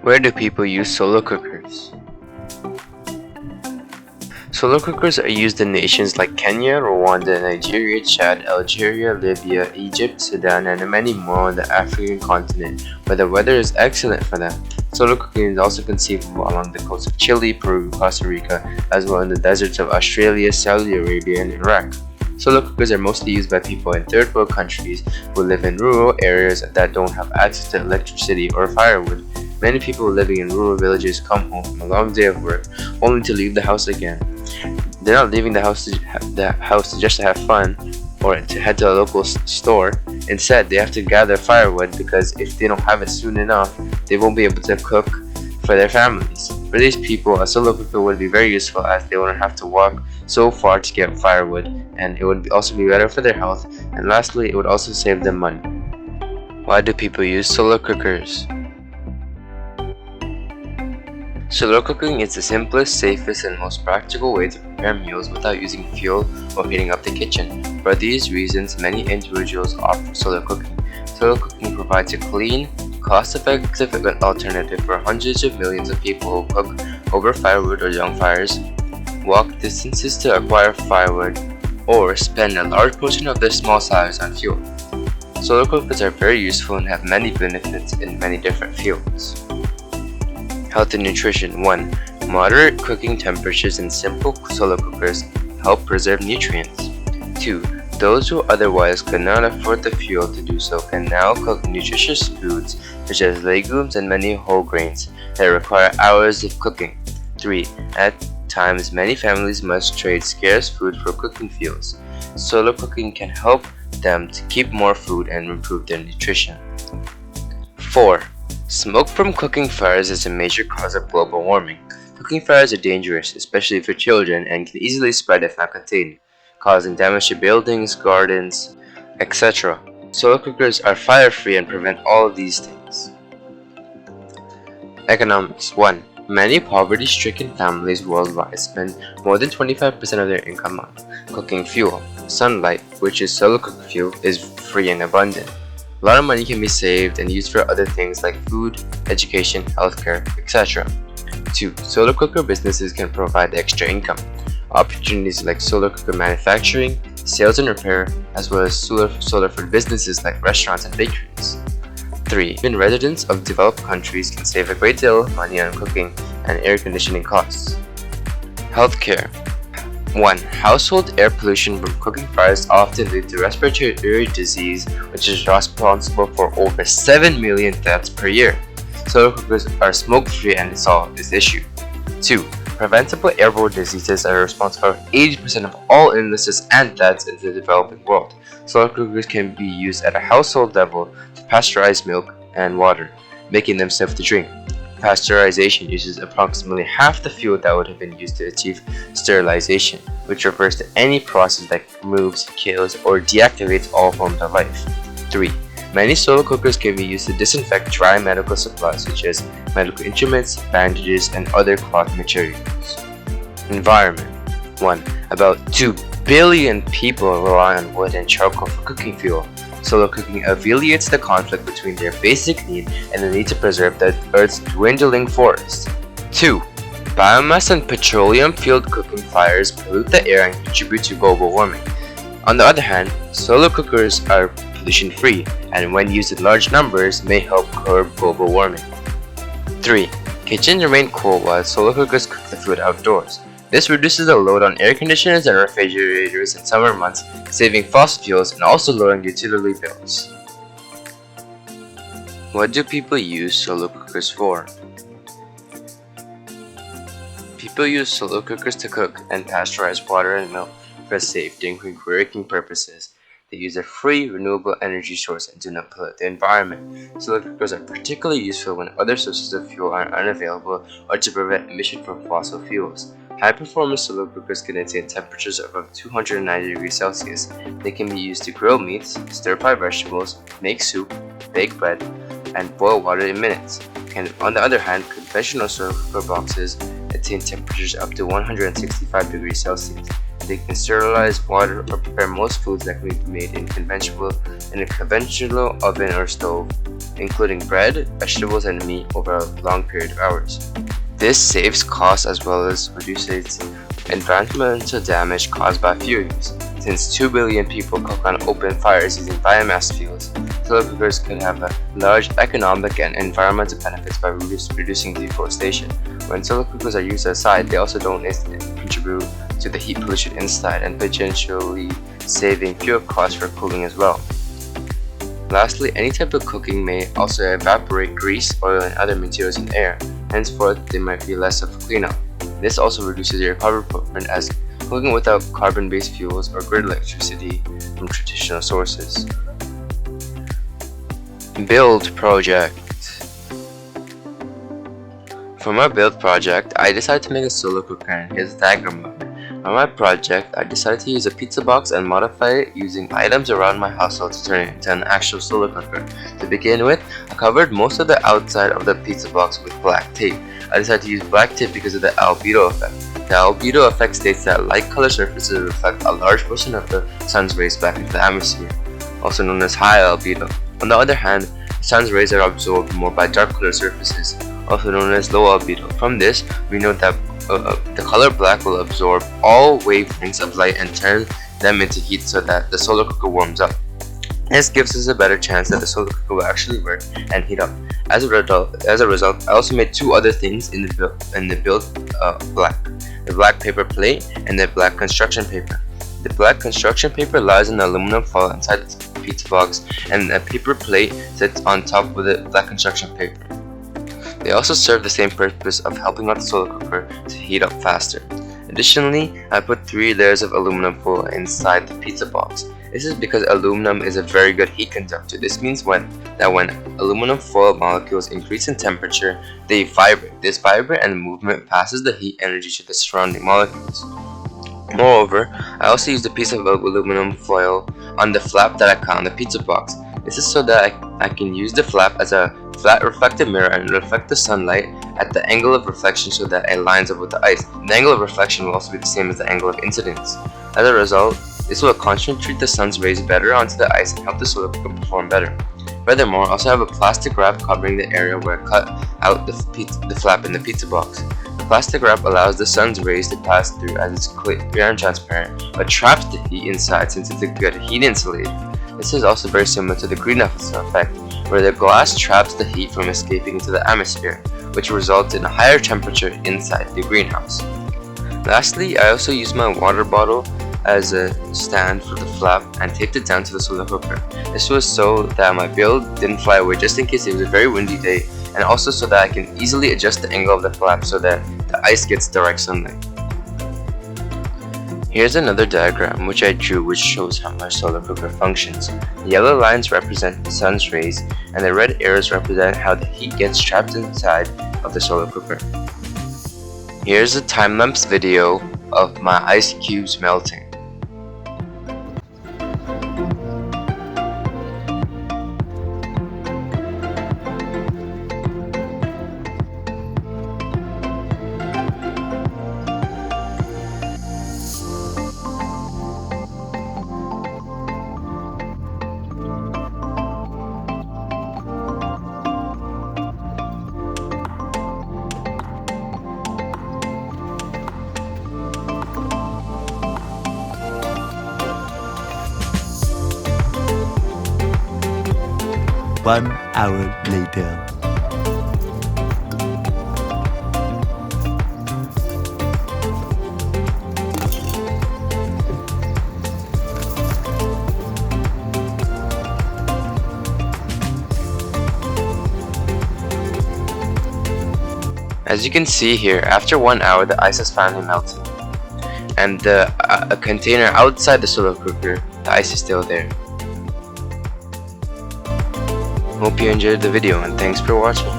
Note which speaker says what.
Speaker 1: Where do people use solar cookers? Solar cookers are used in nations like Kenya, Rwanda, Nigeria, Chad, Algeria, Libya, Egypt, Sudan, and many more on the African continent, where the weather is excellent for them. Solar cooking is also conceivable along the coast of Chile, Peru, Costa Rica, as well in the deserts of Australia, Saudi Arabia, and Iraq. Solar cookers are mostly used by people in third world countries who live in rural areas that don't have access to electricity or firewood. Many people living in rural villages come home from a long day of work only to leave the house again. They're not leaving the house just to have fun or to head to a local store. Instead, they have to gather firewood because if they don't have it soon enough, they won't be able to cook for their families. For these people, a solar cooker would be very useful as they wouldn't have to walk so far to get firewood, and it would also be better for their health, and lastly, it would also save them money. Why do people use solar cookers? Solar cooking is the simplest, safest, and most practical way to prepare meals without using fuel or heating up the kitchen. For these reasons, many individuals opt for solar cooking. Solar cooking provides a clean, cost-effective alternative for hundreds of millions of people who cook over firewood or young fires, walk distances to acquire firewood, or spend a large portion of their small salaries on fuel. Solar cookers are very useful and have many benefits in many different fields. Health and nutrition. 1. Moderate cooking temperatures in simple solar cookers help preserve nutrients. 2. Those who otherwise could not afford the fuel to do so can now cook nutritious foods such as legumes and many whole grains that require hours of cooking. 3. At times, many families must trade scarce food for cooking fuels. Solar cooking can help them to keep more food and improve their nutrition. 4. Smoke from cooking fires is a major cause of global warming. Cooking fires are dangerous, especially for children, and can easily spread if not contained, causing damage to buildings, gardens, etc. Solar cookers are fire-free and prevent all of these things. Economics. 1. Many poverty-stricken families worldwide spend more than 25% of their income on cooking fuel. Sunlight, which is solar cooker fuel, is free and abundant. A lot of money can be saved and used for other things like food, education, healthcare, etc. 2. Solar cooker businesses can provide extra income. Opportunities like solar cooker manufacturing, sales and repair, as well as solar food businesses like restaurants and bakeries. 3. Even residents of developed countries can save a great deal of money on cooking and air conditioning costs. Healthcare. 1. Household air pollution from cooking fires often lead to respiratory disease, which is responsible for over 7 million deaths per year. Solar cookers are smoke-free and solve this issue. 2. Preventable airborne diseases are responsible for 80% of all illnesses and deaths in the developing world. Solar cookers can be used at a household level to pasteurize milk and water, making them safe to drink. Pasteurization uses approximately half the fuel that would have been used to achieve sterilization, which refers to any process that removes, kills, or deactivates all forms of life. 3. Many solar cookers can be used to disinfect dry medical supplies such as medical instruments, bandages, and other cloth materials. Environment. 1. About 2 billion people rely on wood and charcoal for cooking fuel. Solar cooking alleviates the conflict between their basic need and the need to preserve the Earth's dwindling forests. 2. Biomass and petroleum-fueled cooking fires pollute the air and contribute to global warming. On the other hand, solar cookers are pollution-free and when used in large numbers may help curb global warming. 3. Kitchens remain cool while solar cookers cook the food outdoors. This reduces the load on air conditioners and refrigerators in summer months, saving fossil fuels and also lowering utility bills. What do people use solar cookers for? People use solar cookers to cook and pasteurize water and milk for safety and quick cooking purposes. They use a free, renewable energy source and do not pollute the environment. Solar cookers are particularly useful when other sources of fuel are unavailable or to prevent emission from fossil fuels. High-performance solar cookers can attain temperatures of above 290 degrees Celsius. They can be used to grill meats, stir-fry vegetables, make soup, bake bread, and boil water in minutes. And on the other hand, conventional solar cooker boxes attain temperatures up to 165 degrees Celsius. They can sterilize water or prepare most foods that can be made in a conventional oven or stove, including bread, vegetables, and meat over a long period of hours. This saves costs as well as reduces environmental damage caused by fuel use. Since 2 billion people cook on open fires using biomass fuels, solar cookers can have a large economic and environmental benefits by reducing deforestation. When solar cookers are used outside, they also don't contribute to the heat pollution inside and potentially saving fuel costs for cooling as well. Lastly, any type of cooking may also evaporate grease, oil, and other materials in the air. Henceforth, there might be less of a cleanup. This also reduces your carbon footprint as cooking without carbon-based fuels or grid electricity from traditional sources. Build project. For my build project, I decided to make a solar cooker, and here's the diagram of it. On my project, I decided to use a pizza box and modify it using items around my household to turn it into an actual solar cooker. To begin with, I covered most of the outside of the pizza box with black tape. I decided to use black tape because of the albedo effect. The albedo effect states that light-colored surfaces reflect a large portion of the sun's rays back into the atmosphere, also known as high albedo. On the other hand, the sun's rays are absorbed more by dark-colored surfaces, also known as low albedo. From this, we know that the color black will absorb all wavelengths of light and turn them into heat so that the solar cooker warms up. This gives us a better chance that the solar cooker will actually work and heat up. As a result, I also made two other things in the build black: the black paper plate and the black construction paper. The black construction paper lies in the aluminum foil inside the pizza box, and the paper plate sits on top of the black construction paper. They also serve the same purpose of helping out the solar cooker to heat up faster. Additionally, I put 3 layers of aluminum foil inside the pizza box. This is because aluminum is a very good heat conductor. This means when aluminum foil molecules increase in temperature, they vibrate. This vibrate and movement passes the heat energy to the surrounding molecules. Moreover, I also used a piece of aluminum foil on the flap that I cut on the pizza box. This is so that I can use the flap as a flat reflective mirror and reflect the sunlight at the angle of reflection so that it lines up with the ice. The angle of reflection will also be the same as the angle of incidence. As a result, this will concentrate the sun's rays better onto the ice and help the solar cooker perform better. Furthermore, I also have a plastic wrap covering the area where I cut out the flap in the pizza box. The plastic wrap allows the sun's rays to pass through as it's clear and transparent, but traps the heat inside since it's a good heat insulator. This is also very similar to the greenhouse effect, where the glass traps the heat from escaping into the atmosphere, which results in a higher temperature inside the greenhouse. Lastly, I also used my water bottle as a stand for the flap and taped it down to the solar cooker. This was so that my build didn't fly away just in case it was a very windy day, and also so that I can easily adjust the angle of the flap so that the ice gets direct sunlight. Here's another diagram which I drew which shows how my solar cooker functions. The yellow lines represent the sun's rays and the red arrows represent how the heat gets trapped inside of the solar cooker. Here's a time-lapse video of my ice cubes melting.
Speaker 2: One hour later.
Speaker 1: As you can see here, after 1 hour the ice has finally melted, and the container outside the solar cooker, the ice is still there. Hope you enjoyed the video and thanks for watching.